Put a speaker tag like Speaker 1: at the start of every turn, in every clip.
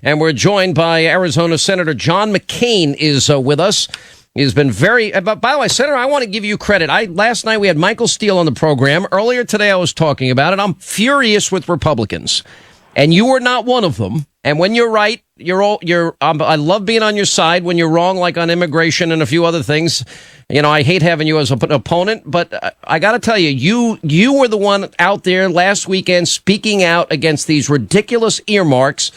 Speaker 1: And we're joined by Arizona Senator John McCain is with us. He's been very, by the way, Senator, I want to give you credit. Last night we had Michael Steele on the program. Earlier today I was talking about it. I'm furious with Republicans, and you are not one of them. And when you're right, I love being on your side. When you're wrong, like on immigration and a few other things, you know, I hate having you as an opponent. But I got to tell you, you were the one out there last weekend speaking out against these ridiculous earmarks.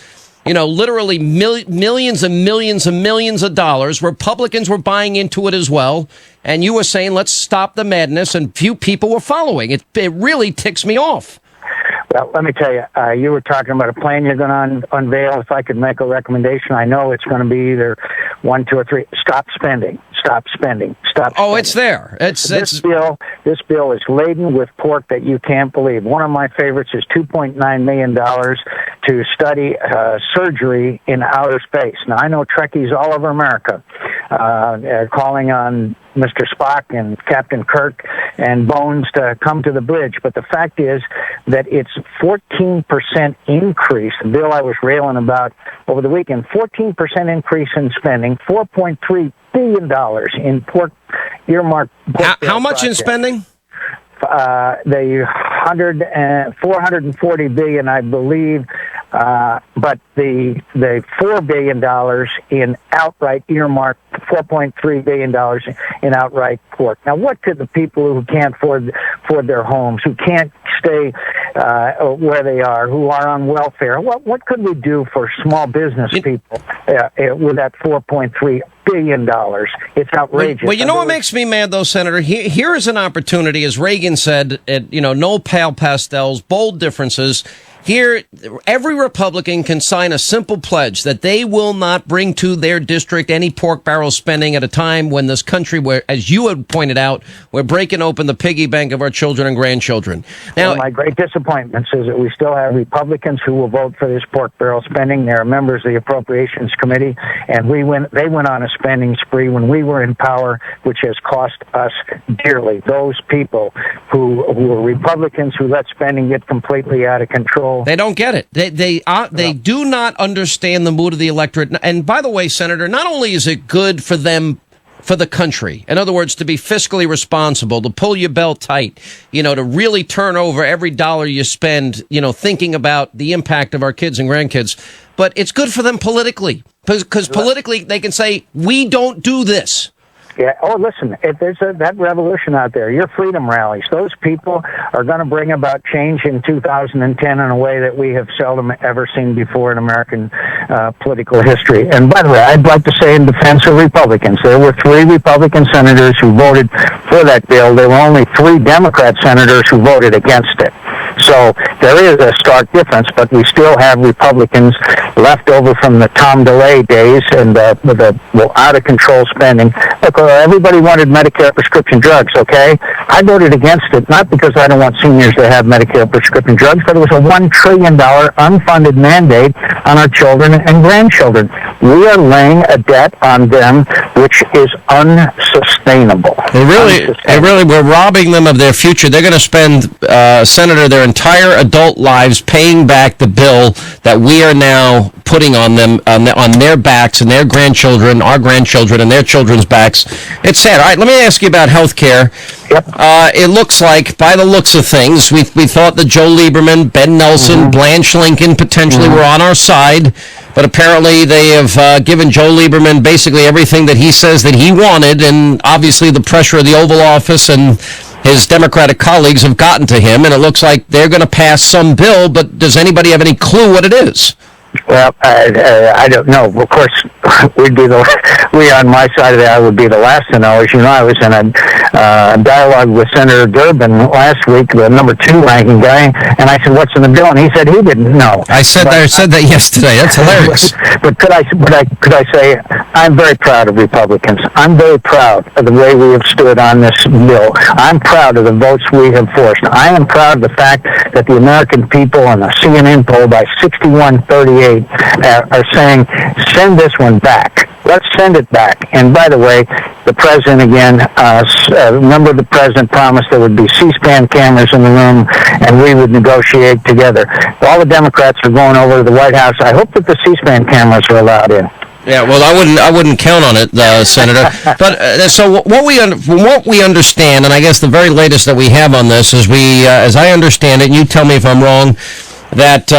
Speaker 1: You know, literally millions and millions and millions of dollars. Republicans were buying into it as well. And you were saying, let's stop the madness. And few people were following. It really ticks me off.
Speaker 2: Well, let me tell you, you were talking about a plan you're going to unveil. If I could make a recommendation, I know it's going to be either 1, 2, or 3. Stop spending. Stop spending. Stop spending.
Speaker 1: Oh, it's there.
Speaker 2: This bill is laden with pork that you can't believe. One of my favorites is $2.9 million to study surgery in outer space. Now, I know Trekkies all over America are calling on Mr. Spock and Captain Kirk and Bones to come to the bridge. But the fact is that it's 14% increase, the bill I was railing about over the weekend, 14% increase in spending, $4.3 billion in pork earmarked pork.
Speaker 1: How much in spending?
Speaker 2: The 440 billion, I believe, but the $4 billion in outright earmark, $4.3 billion in outright pork. Now, what could the people who can't afford their homes, who can't stay where they are, who are on welfare, what could we do for small business people with that $4.3 billion? It's outrageous.
Speaker 1: Well, you know what makes me mad, though, Senator? Here is an opportunity, as Reagan said, no pale pastels, bold differences. Here, every Republican can sign a simple pledge that they will not bring to their district any pork barrel spending at a time when this country, where, as you had pointed out, we're breaking open the piggy bank of our children and grandchildren. Now,
Speaker 2: my great disappointment is that we still have Republicans who will vote for this pork barrel spending. They're members of the Appropriations Committee, and they went on a spending spree when we were in power, which has cost us dearly. Those people who were Republicans who let spending get completely out of control.
Speaker 1: They don't get it. They do not understand the mood of the electorate. And by the way, Senator, not only is it good for them, for the country, in other words, to be fiscally responsible, to pull your belt tight, to really turn over every dollar you spend, thinking about the impact of our kids and grandkids, but it's good for them politically, because politically they can say, we don't do this.
Speaker 2: Yeah. Oh, listen, if there's that revolution out there, your freedom rallies, those people are going to bring about change in 2010 in a way that we have seldom ever seen before in American political history. And by the way, I'd like to say in defense of Republicans, there were 3 Republican senators who voted for that bill. There were only 3 Democrat senators who voted against it. So there is a stark difference, but we still have Republicans left over from the Tom DeLay days and the out-of-control spending. Look, everybody wanted Medicare prescription drugs, okay? I voted against it, not because I don't want seniors to have Medicare prescription drugs, but it was a $1 trillion unfunded mandate on our children and grandchildren. We are laying a debt on them which is unsustainable.
Speaker 1: We're robbing them of their future. They're going to spend, Senator, their entire adult lives paying back the bill that we are now putting on them, on their backs and their grandchildren, our grandchildren, and their children's backs. It's sad. All right, let me ask you about health care.
Speaker 2: Yep.
Speaker 1: It looks like, by the looks of things, we thought that Joe Lieberman, Ben Nelson, Blanche Lincoln potentially were on our side, but apparently they have given Joe Lieberman basically everything that he says that he wanted, and obviously the pressure of the Oval Office and his Democratic colleagues have gotten to him, and it looks like they're going to pass some bill, but does anybody have any clue what it is?
Speaker 2: Well, I don't know. Of course, we on my side of the aisle would be the last to know. As you know, I was in a dialogue with Senator Durbin last week, the number 2 ranking guy, and I said, "What's in the bill?" And he said he didn't know.
Speaker 1: I said that yesterday. That's hilarious.
Speaker 2: But could I say I'm very proud of Republicans. I'm very proud of the way we have stood on this bill. I'm proud of the votes we have forced. I am proud of the fact that the American people in a CNN poll by 61-38 are saying, send this one back. Let's send it back. And by the way, the president again. Remember, the president promised there would be C-SPAN cameras in the room, and we would negotiate together. All the Democrats are going over to the White House. I hope that the C-SPAN cameras are allowed in.
Speaker 1: Yeah, well, I wouldn't count on it, Senator. But so what we understand, and I guess the very latest that we have on this is as I understand it, and you tell me if I'm wrong, that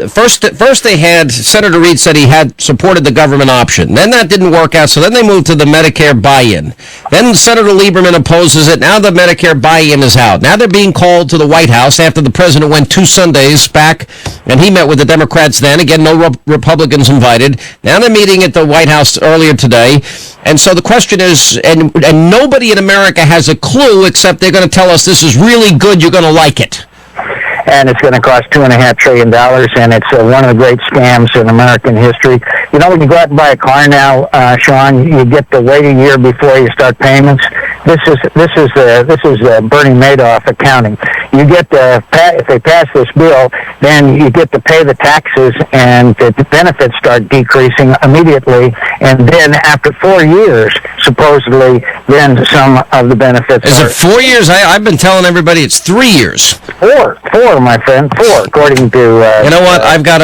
Speaker 1: first they had, Senator Reid said he had supported the government option. Then that didn't work out, so then they moved to the Medicare buy-in. Then Senator Lieberman opposes it. Now the Medicare buy-in is out. Now they're being called to the White House after the president went 2 Sundays back, and he met with the Democrats then. Again, no Republicans invited. Now they're meeting at the White House earlier today. And so the question is, and nobody in America has a clue except they're going to tell us this is really good, you're going to like it.
Speaker 2: And it's going to cost $2.5 trillion, and it's one of the great scams in American history. You know, when you go out and buy a car now, Sean, you get to wait a year before you start payments. This is Bernie Madoff accounting. You get if they pass this bill, then you get to pay the taxes, and the benefits start decreasing immediately. And then after 4 years, supposedly, then some of the benefits.
Speaker 1: Is it 4 years? I've been telling everybody it's 3 years.
Speaker 2: Four, my friend. 4, according to.
Speaker 1: You know what? I've got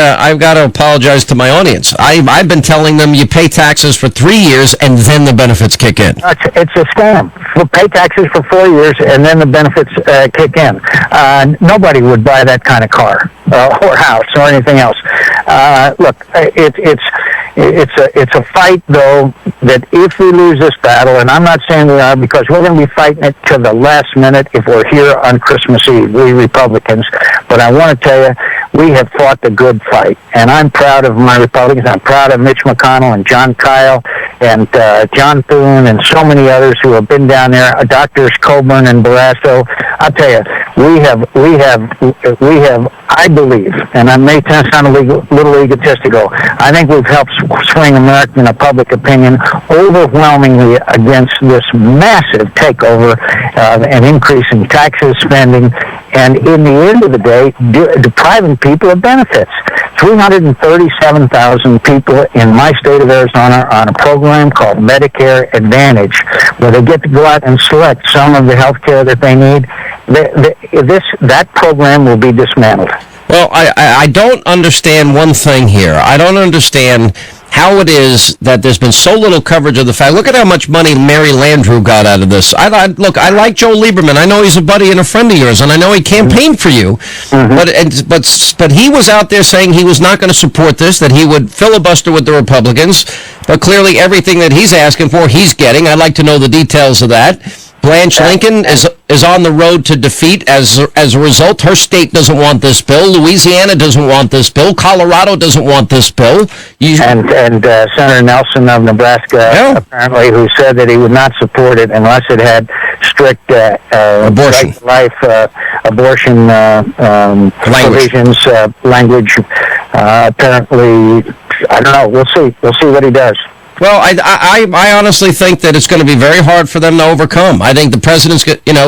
Speaker 1: to apologize to my audience. I've been telling them you pay taxes for 3 years and then the benefits kick in.
Speaker 2: It's a scam. We'll pay taxes for 4 years and then the benefits kick in. Nobody would buy that kind of car or house or anything else. Look, it's a fight, though, that if we lose this battle, and I'm not saying we are, because we're going to be fighting it to the last minute if we're here on Christmas Eve, we Republicans. But I want to tell you, we have fought the good fight, and I'm proud of my Republicans. I'm proud of Mitch McConnell and John Kyle and John Thune and so many others who have been down there, Doctors Coburn and Barrasso. I'll tell you, we have, I believe, and I may sound a little egotistical, I think we've helped swing American public opinion overwhelmingly against this massive takeover and increase in taxes, spending, and in the end of the day, depriving people of benefits. 337,000 people in my state of Arizona are on a program called Medicare Advantage, where they get to go out and select some of the health care that they need. That program will be dismantled.
Speaker 1: Well, I don't understand one thing here. I don't understand how it is that there's been so little coverage of the fact. Look at how much money Mary Landrieu got out of this. Look, I like Joe Lieberman. I know he's a buddy and a friend of yours, and I know he campaigned for you. Mm-hmm. But he was out there saying he was not going to support this, that he would filibuster with the Republicans. But clearly everything that he's asking for, he's getting. I'd like to know the details of that. Blanche Lincoln is on the road to defeat. As a result, her state doesn't want this bill. Louisiana doesn't want this bill. Colorado doesn't want this bill.
Speaker 2: And Senator Nelson of Nebraska, apparently, who said that he would not support it unless it had strict
Speaker 1: abortion,
Speaker 2: abortion provisions, language. Apparently, I don't know. We'll see. We'll see what he does.
Speaker 1: Well, I honestly think that it's going to be very hard for them to overcome. I think the president,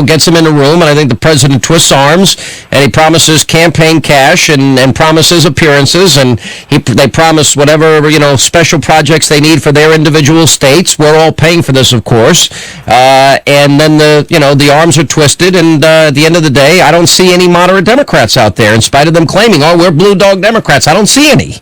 Speaker 1: gets them in a room, and I think the president twists arms, and he promises campaign cash and promises appearances, and they promise whatever, special projects they need for their individual states. We're all paying for this, of course. And then the arms are twisted, and at the end of the day, I don't see any moderate Democrats out there, in spite of them claiming, we're blue dog Democrats. I don't see any.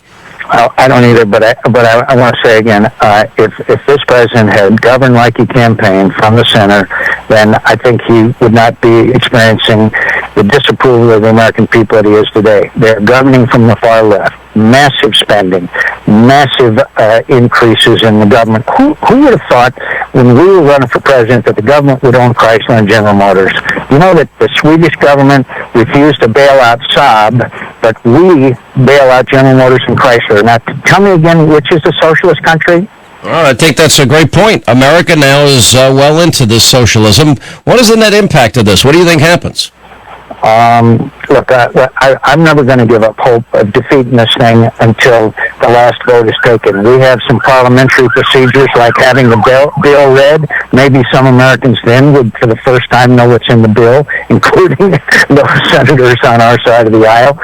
Speaker 2: I don't either, but I want to say again, if this president had governed like he campaigned from the center, then I think he would not be experiencing the disapproval of the American people that he is today. They're governing from the far left. Massive spending, massive increases in the government. Who would have thought when we were running for president that the government would own Chrysler and General Motors? You know that the Swedish government refused to bail out Saab, but we bail out General Motors and Chrysler. Now, tell me again, which is a socialist country?
Speaker 1: Well, I think that's a great point. America now is well into this socialism. What is the net impact of this? What do you think happens?
Speaker 2: Look, I'm never going to give up hope of defeating this thing until the last vote is taken. We have some parliamentary procedures like having the bill read. Maybe some Americans then would, for the first time, know what's in the bill, including those senators on our side of the aisle.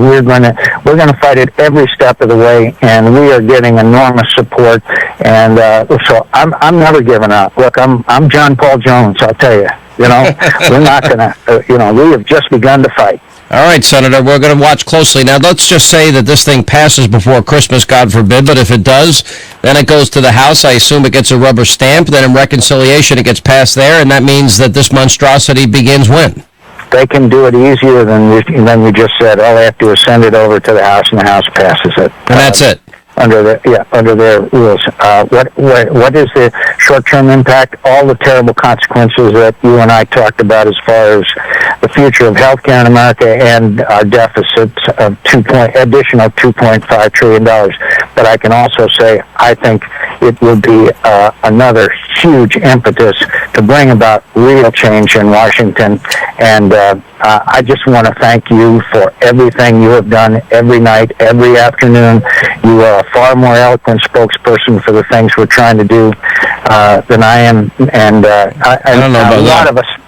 Speaker 2: We're going to fight it every step of the way, and we are getting enormous support. And so I'm never giving up. Look, I'm John Paul Jones. I'll tell you. We're not going to. We have just begun to fight.
Speaker 1: All right, Senator, we're going to watch closely. Now, let's just say that this thing passes before Christmas, God forbid, but if it does, then it goes to the House. I assume it gets a rubber stamp. Then in reconciliation, it gets passed there, and that means that this monstrosity begins when?
Speaker 2: They can do it easier than you just said. All they have to do is send it over to the House, and the House passes it.
Speaker 1: And that's it.
Speaker 2: Under their rules. What is the short-term impact? All the terrible consequences that you and I talked about as far as the future of healthcare in America and our deficits of additional $2.5 trillion. But I can also say I think it would be another huge impetus to bring about real change in Washington. And I just want to thank you for everything you have done every night, every afternoon. You are a far more eloquent spokesperson for the things we're trying to do than I am. And
Speaker 1: I don't know about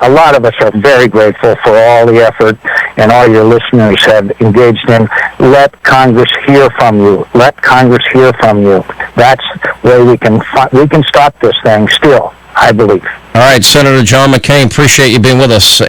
Speaker 2: a lot of us are very grateful for all the effort and all your listeners have engaged in. Let Congress hear from you. Let Congress hear from you. That's where we can stop this thing still, I believe.
Speaker 1: All right, Senator John McCain, appreciate you being with us.